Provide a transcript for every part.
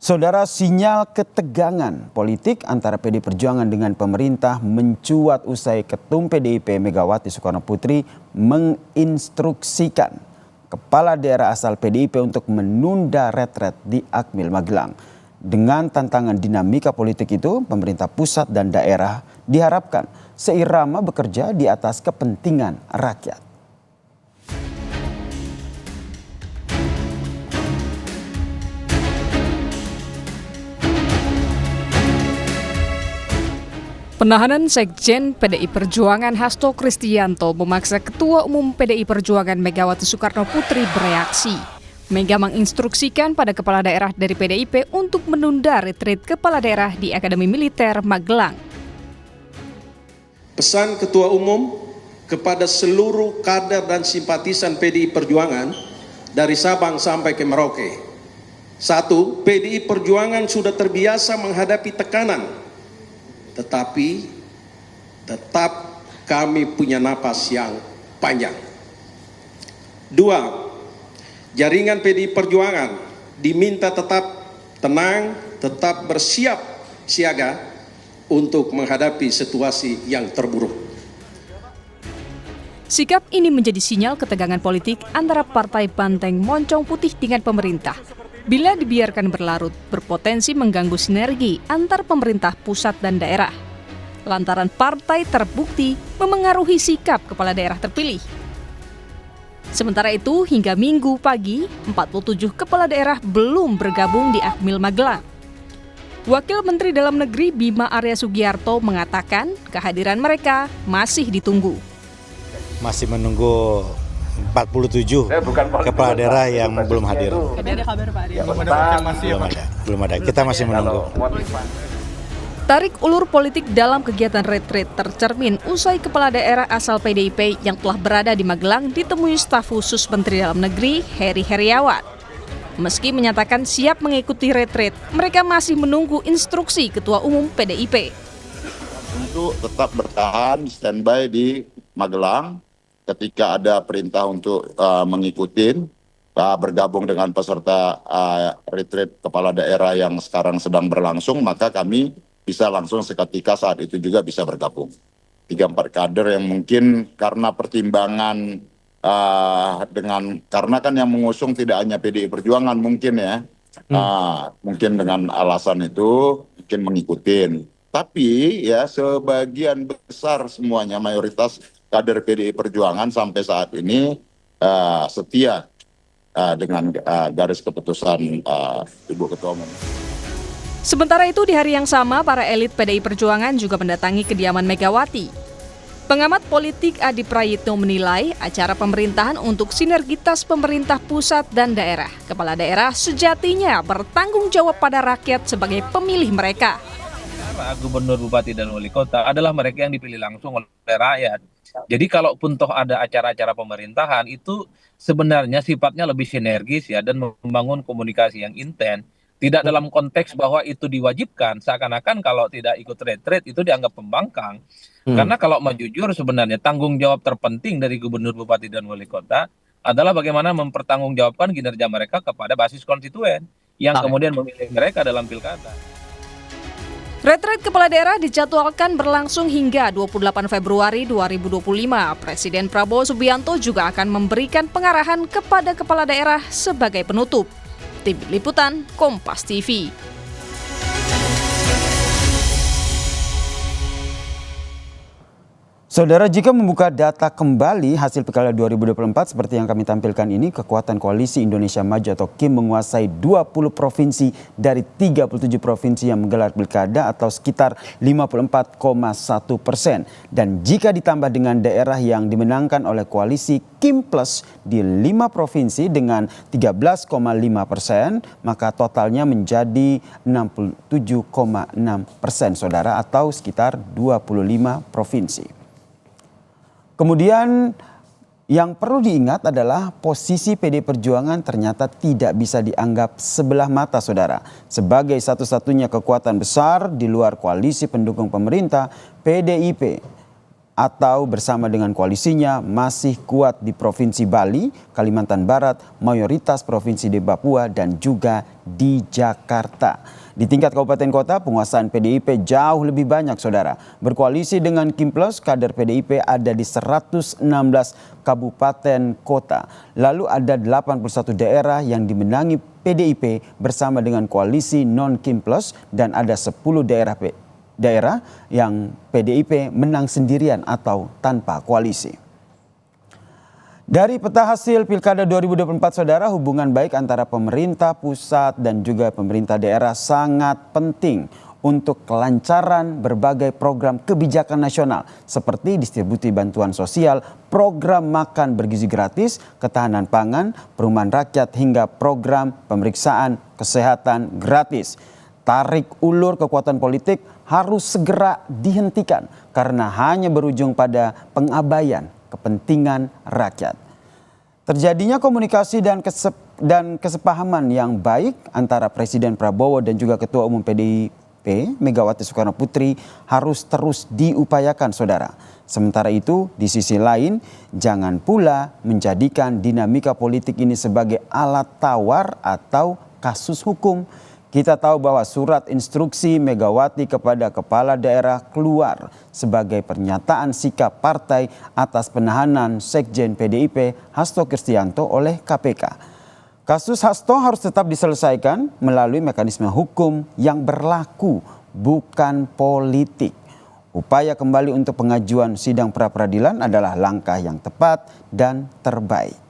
Saudara, sinyal ketegangan politik antara PD Perjuangan dengan pemerintah mencuat usai Ketum PDIP Megawati Soekarno Putri menginstruksikan kepala daerah asal PDIP untuk menunda retret di Akmil Magelang. Dengan tantangan dinamika politik itu, pemerintah pusat dan daerah diharapkan seirama bekerja di atas kepentingan rakyat. Penahanan Sekjen PDI Perjuangan Hasto Kristianto memaksa Ketua Umum PDI Perjuangan Megawati Soekarno Putri bereaksi. Mega menginstruksikan pada kepala daerah dari PDIP untuk menunda retreat kepala daerah di Akademi Militer Magelang. Pesan Ketua Umum kepada seluruh kader dan simpatisan PDI Perjuangan dari Sabang sampai ke Merauke. 1. PDI Perjuangan sudah terbiasa menghadapi tekanan. Tetapi tetap kami punya napas yang panjang. 2. Jaringan PDI Perjuangan diminta tetap tenang, tetap bersiap siaga untuk menghadapi situasi yang terburuk. Sikap ini menjadi sinyal ketegangan politik antara Partai Banteng Moncong Putih dengan pemerintah. Bila dibiarkan berlarut, berpotensi mengganggu sinergi antar pemerintah pusat dan daerah. Lantaran partai terbukti memengaruhi sikap kepala daerah terpilih. Sementara itu, hingga Minggu pagi, 47 kepala daerah belum bergabung di Akmil Magelang. Wakil Menteri Dalam Negeri Bima Arya Sugiarto mengatakan kehadiran mereka masih ditunggu. Masih menunggu 47 kepala daerah yang belum hadir. Ada kabar Pak Arya? Belum ada. Kita masih menunggu. Tarik ulur politik dalam kegiatan retreat tercermin usai kepala daerah asal PDIP yang telah berada di Magelang ditemui staf khusus Menteri Dalam Negeri Heri Heriawan. Meski menyatakan siap mengikuti retreat, mereka masih menunggu instruksi Ketua Umum PDIP. Untuk tetap bertahan standby di Magelang. Ketika ada perintah untuk mengikuti bergabung dengan peserta retreat kepala daerah yang sekarang sedang berlangsung, maka kami bisa langsung seketika saat itu juga bisa bergabung. 3-4 kader yang mungkin karena pertimbangan karena kan yang mengusung tidak hanya PDI Perjuangan mungkin ya, mungkin dengan alasan itu mungkin mengikuti. Tapi ya sebagian besar semuanya mayoritas kader PDI Perjuangan sampai saat ini setia dengan garis keputusan Ibu Ketua Umum. Sementara itu di hari yang sama, para elit PDI Perjuangan juga mendatangi kediaman Megawati. Pengamat politik Adi Prayitno menilai acara pemerintahan untuk sinergitas pemerintah pusat dan daerah. Kepala daerah sejatinya bertanggung jawab pada rakyat sebagai pemilih mereka. Gubernur, bupati, dan wali kota adalah mereka yang dipilih langsung oleh rakyat. Jadi kalaupun toh ada acara-acara pemerintahan itu sebenarnya sifatnya lebih sinergis ya dan membangun komunikasi yang intens. Tidak dalam konteks bahwa itu diwajibkan, seakan-akan kalau tidak ikut retreat itu dianggap pembangkang. Karena kalau mau jujur sebenarnya tanggung jawab terpenting dari gubernur, bupati, dan wali kota adalah bagaimana mempertanggungjawabkan kinerja mereka kepada basis konstituen yang kemudian memilih mereka dalam pilkada. Retreat kepala daerah dijadwalkan berlangsung hingga 28 Februari 2025. Presiden Prabowo Subianto juga akan memberikan pengarahan kepada kepala daerah sebagai penutup. Tim Liputan Kompas TV. Saudara, jika membuka data kembali hasil Pilkada 2024 seperti yang kami tampilkan ini, kekuatan Koalisi Indonesia Maju atau KIM menguasai 20 provinsi dari 37 provinsi yang menggelar Pilkada atau sekitar 54,1%. Dan jika ditambah dengan daerah yang dimenangkan oleh Koalisi KIM Plus di 5 provinsi dengan 13,5%, maka totalnya menjadi 67,6%, saudara, atau sekitar 25 provinsi. Kemudian yang perlu diingat adalah posisi PD Perjuangan ternyata tidak bisa dianggap sebelah mata, saudara. Sebagai satu-satunya kekuatan besar di luar koalisi pendukung pemerintah, PDIP atau bersama dengan koalisinya masih kuat di Provinsi Bali, Kalimantan Barat, mayoritas provinsi di Papua, dan juga di Jakarta. Di tingkat kabupaten kota, penguasaan PDIP jauh lebih banyak, saudara. Berkoalisi dengan Kim Plus, kader PDIP ada di 116 kabupaten kota. Lalu ada 81 daerah yang dimenangi PDIP bersama dengan koalisi non-Kim Plus, dan ada 10 daerah yang PDIP menang sendirian atau tanpa koalisi. Dari peta hasil Pilkada 2024, saudara, hubungan baik antara pemerintah pusat dan juga pemerintah daerah sangat penting untuk kelancaran berbagai program kebijakan nasional seperti distribusi bantuan sosial, program makan bergizi gratis, ketahanan pangan, perumahan rakyat, hingga program pemeriksaan kesehatan gratis. Tarik ulur kekuatan politik harus segera dihentikan karena hanya berujung pada pengabaian kepentingan rakyat. Terjadinya komunikasi dan kesepahaman yang baik antara Presiden Prabowo dan juga Ketua Umum PDIP Megawati Soekarno Putri harus terus diupayakan, saudara. Sementara itu, di sisi lain, jangan pula menjadikan dinamika politik ini sebagai alat tawar atau kasus hukum. Kita tahu bahwa surat instruksi Megawati kepada kepala daerah keluar sebagai pernyataan sikap partai atas penahanan Sekjen PDIP Hasto Kristianto oleh KPK. Kasus Hasto harus tetap diselesaikan melalui mekanisme hukum yang berlaku, bukan politik. Upaya kembali untuk pengajuan sidang pra-peradilan adalah langkah yang tepat dan terbaik.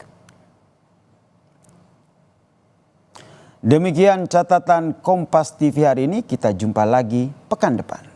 Demikian catatan Kompas TV hari ini, kita jumpa lagi pekan depan.